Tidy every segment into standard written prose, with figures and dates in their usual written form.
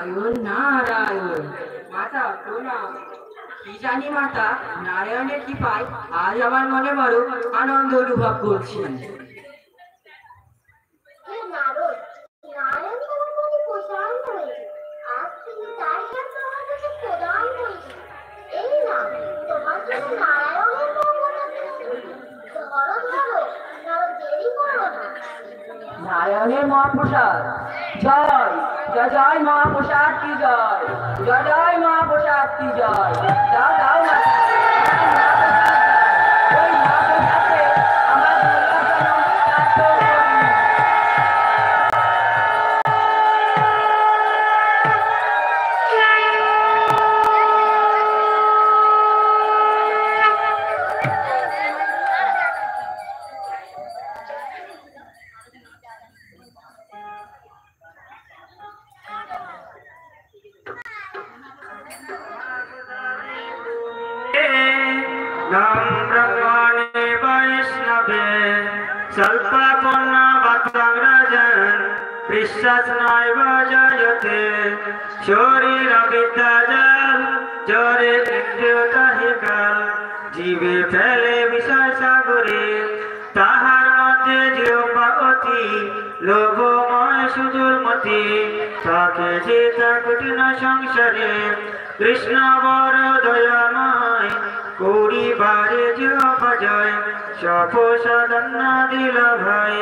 নারায়ণ নারায়ণ। মাতা প্রণাম। কি জানি মাতা, নারায়ণের কৃপায় আজ আমার মনে বড় আনন্দ অনুভব করছি। নারায়ণের মহাপ্রসাদ জয়, জয় জয় মহাপ্রসাদ কি জয়, জয় জয় মহাপ্রসাদ কি জয়। যাও যাও বিশ্বাস নয় বাজয়তে শরীর বিদ্যাজাল জরে ইন্দ্রিয়তাহিকাল জীবে ফেলে বিষয় সাগরে তাহার মধ্যে জিহ্বা অতি লোভময় সুদূরমতি তাকে যে তা কঠিন সংসারে কৃষ্ণ বড় দয়াময় করিবারে জিহ্বা জয় সপসাধন্য দিল ভাই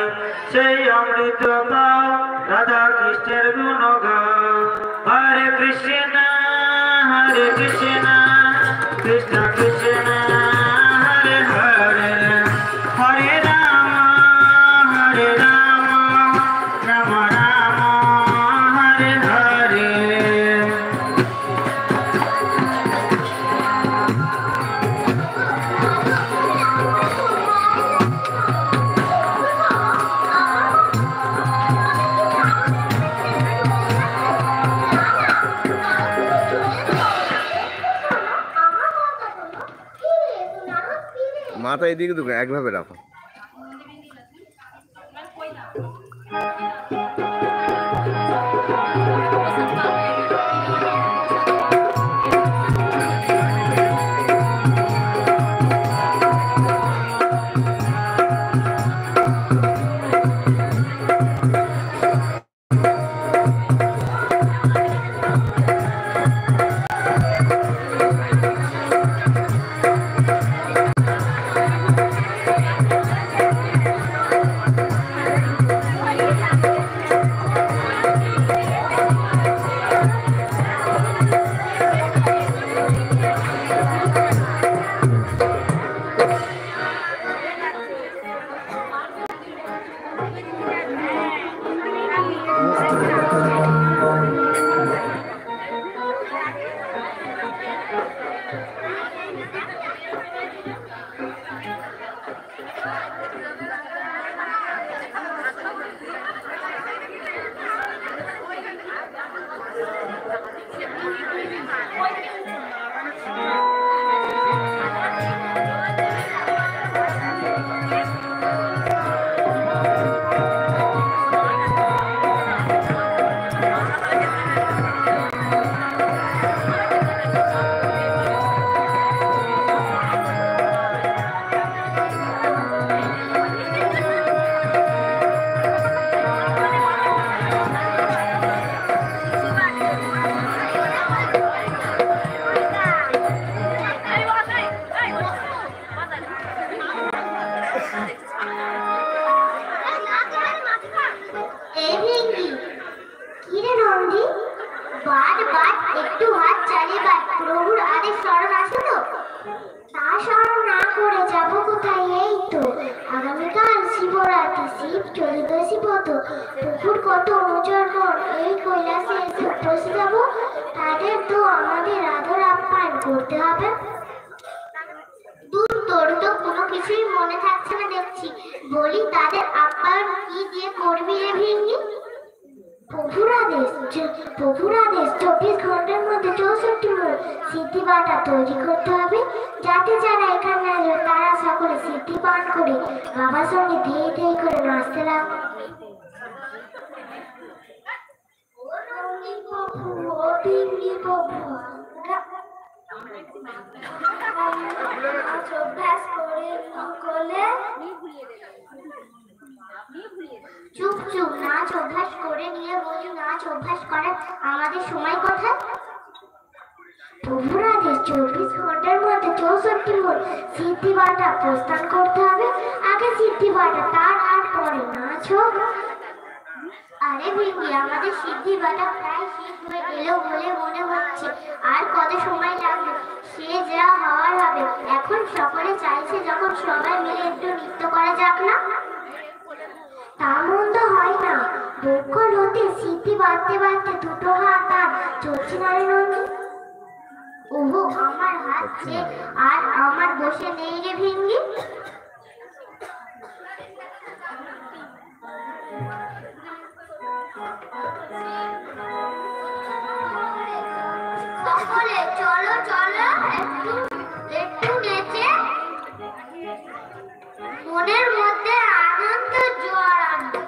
সেই অমৃত পাও রাধা কৃষ্ণের গুণ গাও। হরে কৃষ্ণ কৃষ্ণ কৃষ্ণ হরে হরে, হরে রাম রাম রাম হরে হরে। মাথা এদিকে দুটো একভাবে রাখো। কি করবো আমরা? নাচ অভ্যাস করলে চুপ চুপ, নাচ অভ্যাস করে নিয়ে বলি নাচ অভ্যাস করার আমাদের সময় কোথায়? প্রভুরাধের 24 ঘন্টার মধ্যে 64 মূল সিদ্ধিবাটা প্রস্থান করতে হবে। আগে সিদ্ধিবাটা, তার আর পরে নাচ হোক। আরে ভিঙ্গি, আমাদের সিদ্ধিবাটা প্রায় শেষ হয়ে গেলেও বলে মনে হচ্ছে। আর কত সময় লাগবে? সে যা হওয়ার হবে। এখন সকলে চাইছে যখন সবাই মিলে একটু নৃত্য করা যাক না? তা মন্দ হয় না। বক্ষণ হতে সিদ্ধি বাঁধতে বাঁধতে দুটো হাত আর চলছে না রে নন্দী। ওহো, আমার হাত যে আর আমার বসে নেই রে ভিঙ্গি। সকলে চলো চলো, একটু একটু নেচে মনের মধ্যে আনন্দ জোয়ার আনবে।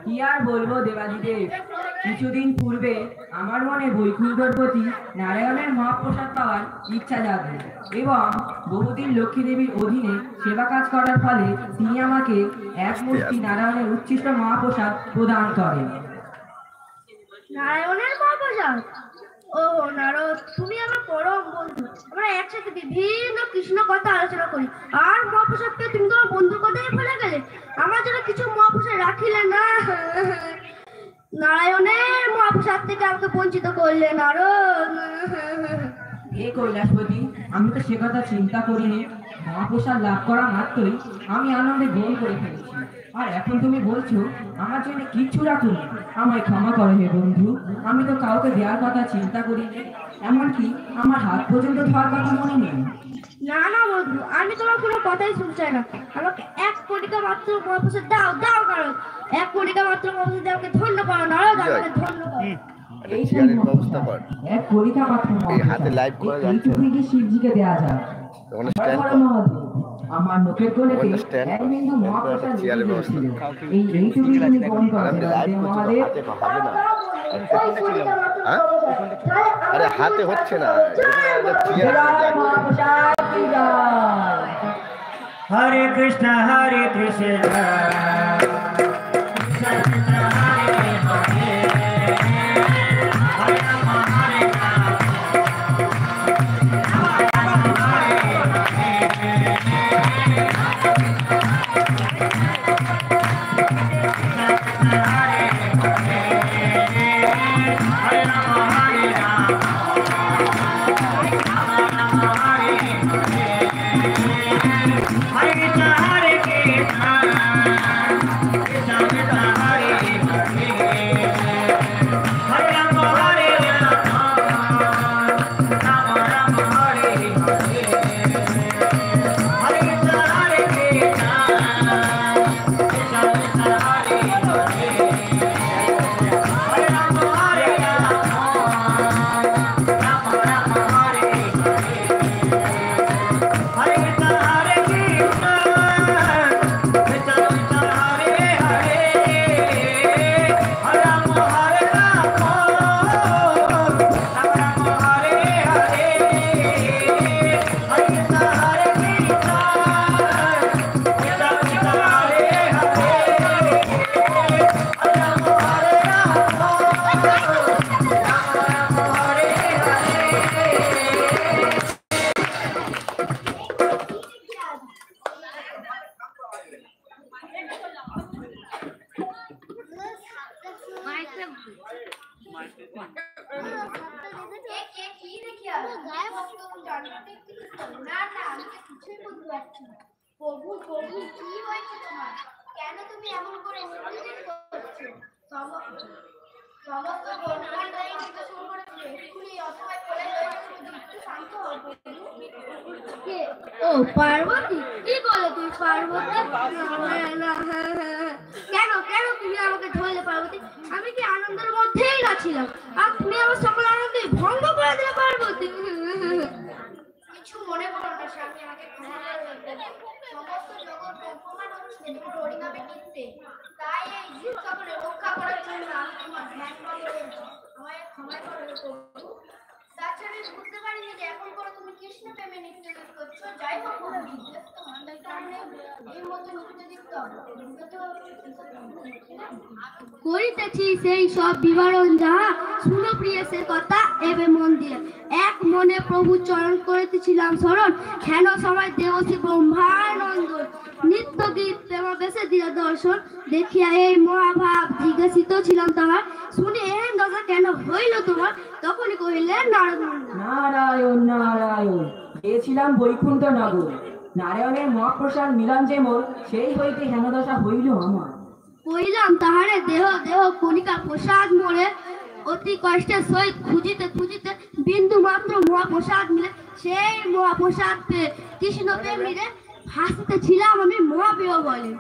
কি আর বলবো দেবাদিদেব, কিছুদিন পূর্বে আমার মনে বৈকুণ্ঠর প্রতি নারায়ণের মহাপ্রসাদ পাওয়ার ইচ্ছা জাগে এবং বহুদিন লক্ষ্মী দেবীর অধীনে সেবা কাজ করার ফলে তিনি আমাকে এক মুষ্টি নারায়ণের উচ্ছিষ্ট মহাপ্রসাদ প্রদান করেন। নারায়ণের মহাপ্রসাদ? ও নারদ, তুমি আমার পরম বন্ধু। আমরা একসাথে বিভিন্ন কৃষ্ণ কথা আলোচনা করি, আর মহাপ্রসাদ পেয়ে তুমি তোমার বন্ধুর কথাই ভুলে গেলে। আমার জন্য কিছু মহাপ্রসাদ রাখিলে না। নারায়ণের মহাপ্রসাদ থেকে আমাকে বঞ্চিত করলে নারদ। এ কৈলাসপতি, আমি তো সে কথা চিন্তা করিনি। মহাপ্রসাদ লাভ করা মাত্রই আমি আনন্দে গোল করে ফেলেছি, আর এখন তুমি বলছো আমার জন্য কিচ্ছু রাখুনি। আমায় ক্ষমা করো হে বন্ধু, আমি তো কাউকে দেওয়ার কথা চিন্তা করিনি, এমনকি আমার হাত পর্যন্ত ধোয়ার কথা মনে নেই। না না বন্ধু, আমি তোমার কোনো কথাই শুনছি না। আমাকে 1 কোটিকা মাত্র মহাপ্রসাদ দাও, দাও নারদ। 1 কোটিকা মাত্র মহাপ্রসাদ দাও, আমাকে ধন্য করো নারদ, আমাকে ধন্য করো। এই চেয়ারের ব্যবস্থা কর। এক কলিকা মাত্র এই হাতে লাইভ করা যাচ্ছে। এইটুকুই কি শিবজিকে দেয়া যায়? ওখানে স্ট্যান্ড বড় মহাদেব, আমার মুখের কোলেতে ওখানে স্ট্যান্ড এক বিন্দু মহাপ্রসাদ চেয়ারের লেগে ব্যবস্থা গিয়েছিল। এইটুকুই তুমি গ্রহণ করো আমি লাইভ দেবাদিদেব করছি, মহাদেব। হাতে হবে না। হ্যাঁ? আরে হাতে হচ্ছে না, এখানে একটা চেয়ার জয় আছে। মহাপ্রসাদ কি জয়। हरे कृष्ण हरे कृष्ण প্রভু প্রভু কি হয়েছে তোমার? কেন তুমি এমন করে উদ্বিগ্ন করছো? সমস্ত বন্ধুবান্ধবরা কিন্তু শুরু করেছে। এক্ষুনি অসহায় কোলে লয়ে গেছে, একটু শান্ত হও প্রভু। ও পার্বতী, কি বলে তুই পার্বতী? কেন কেন তুমি আমাকে ধরলে পার্বতী? আমি কি আনন্দের মধ্যেই নাছিলাম, আর তুমি আমার সকল আনন্দে ভঙ্গ করে দিলে পার্বতী। কিছু মনে করো না স্বামী, আমাকে ক্ষমা করে দেবে। সমস্ত জগৎ অপমান হচ্ছে তুমি হরিনামে নিতে, তাই এই জীব সকলে রক্ষা করার জন্য আমি তোমার ধ্যান করেছি। আমায় ক্ষমা করে প্রভু। তাছাড়া আমি বুঝতে পারিনি যে এখন করে তুমি কৃষ্ণ প্রেমে নিত্য করছো। যাই হোক তোমার কারণে এই মধ্যে নিত্য দিতে করিতেছি সেই সব বিবরণ যাহা শুনো প্রিয়সের কথা এবে মন দিয়ে। এক মনে প্রভু চরণ করিতেছিলাম স্মরণ, হেন সময় দেবশ্রী ব্রহ্মানন্দ নিত্য গীত প্রেমাবেশে দিলে দর্শন। দেখিয়া এই মহাভাব জিজ্ঞাসিত ছিলাম তাহার, শুনে এহেন দশা কেন হইল তোমার? তখনই কহিলেন নারদ মুনি, নারায়ণ নারায়ণ, গিয়েছিলাম বৈকুণ্ঠ নগর, নারায়ণের মহাপ্রসাদ মিলন যেমন, সেই হইতে হেনদশা হইল আমার। কইলাম তাহারে দেহ দেহ কণিকা প্রসাদ মোড়ে, অতি কষ্টের সহিত খুঁজিতে খুঁজিতে বিন্দু মাত্র মহাপ্রসাদ মিলে, সেই মহাপ্রসাদ পেয়ে কৃষ্ণ প্রেমীরে ভাসিতে ছিলাম আমি মহাপ্রিয় বলে।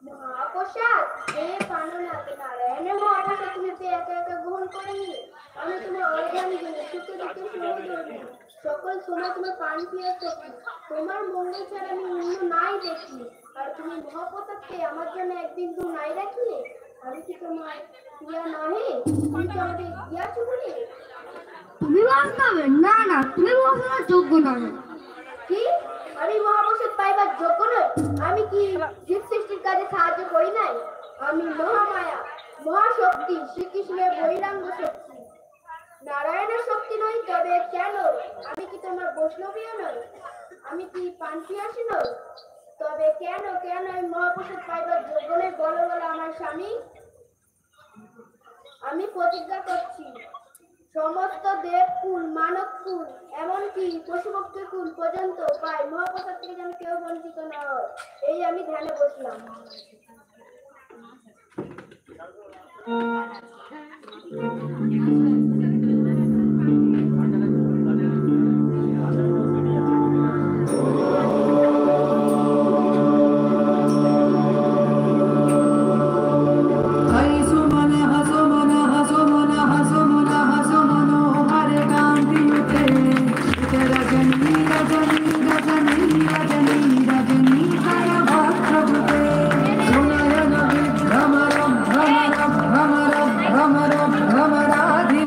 মহাপ্রসাদ এই পাণ্ডুনাথে নারায়ণের মহাপ্রসাদ তুমি পেয়ে একা একা গ্রহণ করে নিলে। আমি তোমার অজ্ঞানী জেনে সুখে দুঃখে সমুদ্র সকল সময় তোমার পান পিয়াতে, তোমার মঙ্গল ছাড়া আমি অন্য নাই দেখি। আর তুমি মহাপ্রসাদ পেয়ে আমার জন্য এক বিন্দু নাই রাখিলে। আমি কি তোমার প্রিয়া নহে? তুমি কি আমাকে দিয়াছো বলে? তুমি বাস্তবে না না, তুমি মহাপ্রসাদ যোগ্য নহে। কি? আমি মহাপ্রসাদ পাইবার যোগ্য নই? আমি কি জীব সৃষ্টির কাজে সাহায্য করি নাই? আমি মহামায়া মহাশক্তি শ্রীকৃষ্ণের বৈরাঙ্গ শক্তি, নারায়ণের শক্তি নই। তবে কেন? আমি কি তোমার বৈষ্ণবীয় নই? আমি কি পান্থিয়াসী নই? তবে কেন কেন এই মহাপ্রসাদ পাইবার যোগ্য নই? বলো বলো আমার স্বামী। আমি প্রতিজ্ঞা করছি, সমস্ত দেবকুল মানবকুল এমনকি পশুপক্ষী কুল পর্যন্ত পাই মহাপ্রসাদ থেকে যেন কেউ বঞ্চিত না হয়। এই আমি ধ্যানে বসলাম। Rama Ram, Rama Ram, Rama Ram, Rama Ram, Rama Radhe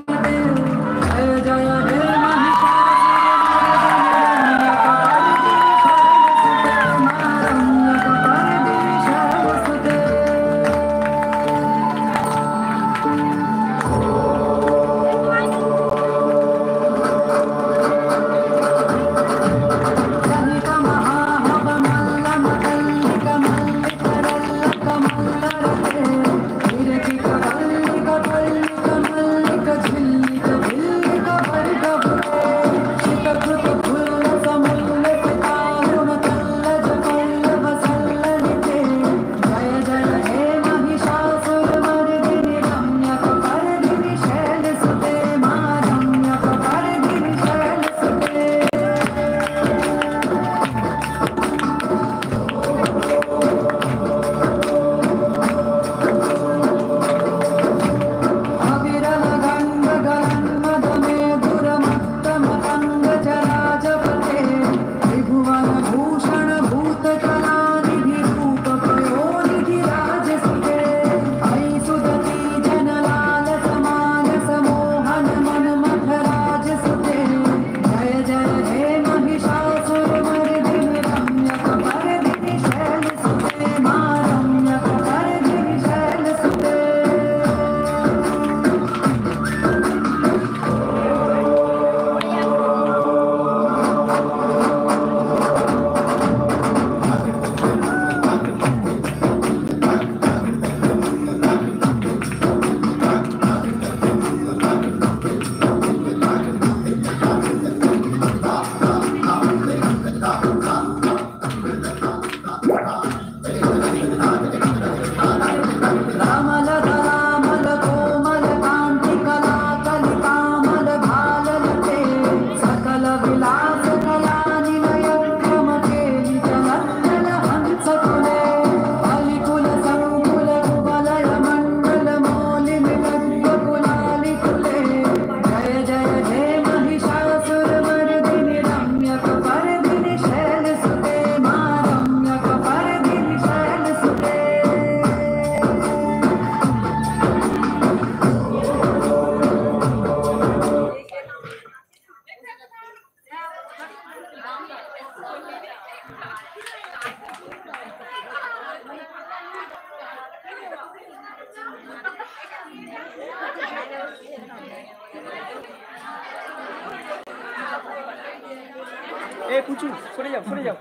পুচু সরে যাও সরে যাও।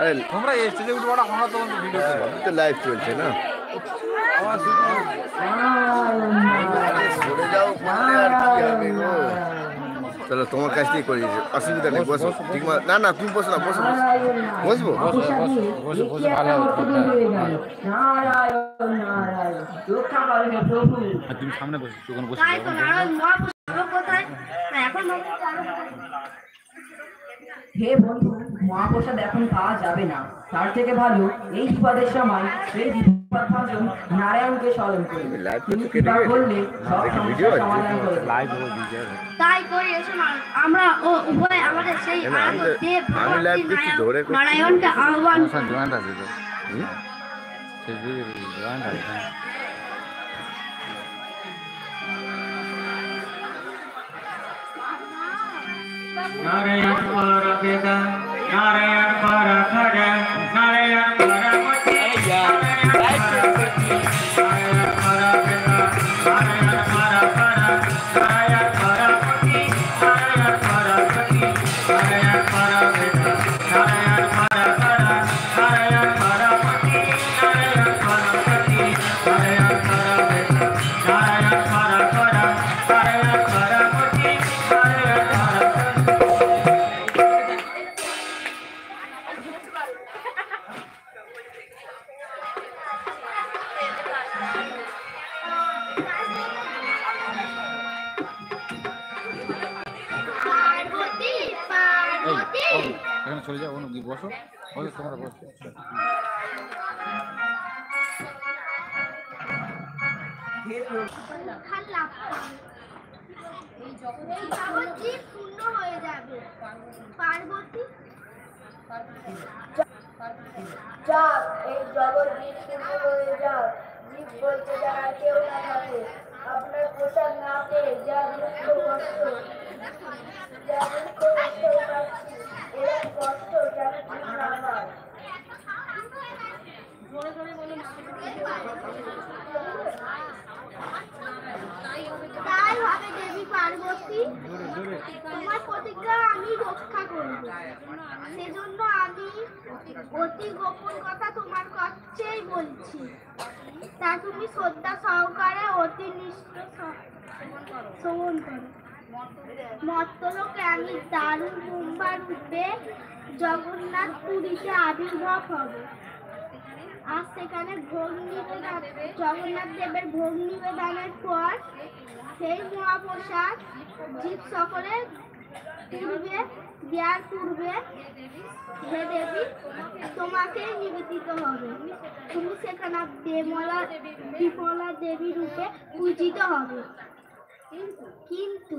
আরে তোমরা এই স্টেজে উঠবো না, আমরা তোমাদের ভিডিও করবো। তো লাইভ চলছে না, সরে যাও বললে আর কি হবে গো। চলো তোমার কাছ থেকে করি, অসুবিধা নেই, বসো। ঠিক না না, তুমি বসো না, বসো বসো। বসবো? বসে বসে ভালো হবে। নারায়ণ নারায়ণ রক্ষা করো হে প্রভু। আর তুমি সামনে বসে, যখন বসে তাই তো নারায়ণ মহাপুরুষ কোথায় না এখন হে বন্ধু, মহাপ্রসাদ এখন পাওয়া যাবে না, তার থেকে ভালো এই বিপদের সময় এই বিপদ ভাজন নারায়ণকে স্মরণ করি। তিনি কৃপা করলে সব সমস্যার সমাধান করে দেন। লাইভ হবে ভিডিও। তাই করে এসো না, আমরা ও উভয় আমাদের সেই আরাধ্য দেব আমি লাইভ দেখছি, ধরে করছি। নারায়ণকে আহ্বান স্যার জয়েন্ট আছে তো, সেই জয়েন্ট আছে। নারায়ণ পর বেদা, নারায়ণ পর খর, নারায়ণ পর মতি, নারায়ণ পর মতি, নারায়ণ পর বেদা, নারায়ণ পর খর, নারায়ণ পর মতি, নারায়ণ পর মতি, নারায়ণ পর বেদা, নারায়ণ পর খর, নারায়ণ পর মতি, নারায়ণ পর মতি, নারায়ণ পর বেদা, নারায়ণ পর খর, নারায়ণ পর মতি, নারায়ণ পর পার্বতী পার্বতী এখানে চলে যাও, বসো বসো, তোমরা বসো। খান লাভ এই যাবজ্জী পূর্ণ হয়ে যাবে পার্বতী যাক এই জগৎ জীব শূন্য হয়ে যাক, জীব বলতে যারা কেউ না থাকে, আপনার প্রসাদ না পেয়ে যা দুঃখ কষ্ট পাচ্ছি, এরকম কষ্ট যেন ঠিক না হয়। তাই হবে দেবী পার্বতী, তোমার প্রতিজ্ঞা আমি রক্ষা করব, সেজন্য আমি অতি গোপন কথা তোমার কাছেই বলছি, তা তুমি শ্রদ্ধা সহকারে অতি নিষ্ঠ শ্রবণ করো। মর্তলোকে আমি দারুণ কুম্ভা রূপে জগন্নাথ পুরীতে আবির্ভাব হব, আর সেখানে ভোগ নিবেদন, জগন্নাথ দেবের ভোগ নিবেদনের পর সেই মহাপ্রসাদ জীব সকলে পূর্বে দেওয়ার পূর্বে হে দেবী তোমাকে নিবেদিত হবে, তুমি সেখানে বিমলা দেবী রূপে পূজিত হবে, কিন্তু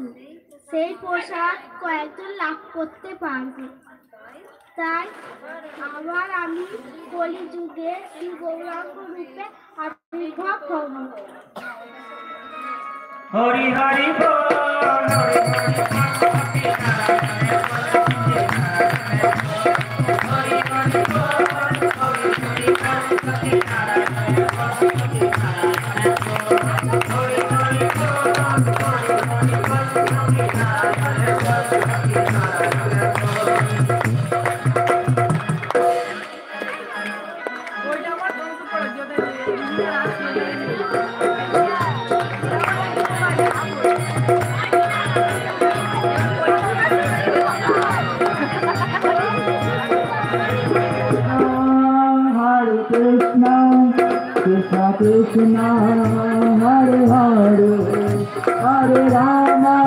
সেই প্রসাদ কয়েকজন লাভ করতে পারবে। তাই আবার আমি কলিযুগে শ্রী গৌরাঙ্গ রূপে আবির্ভাব হব। হরি হরি বল, Hari Krishna Krishna Krishna Hare Hare Hare Rama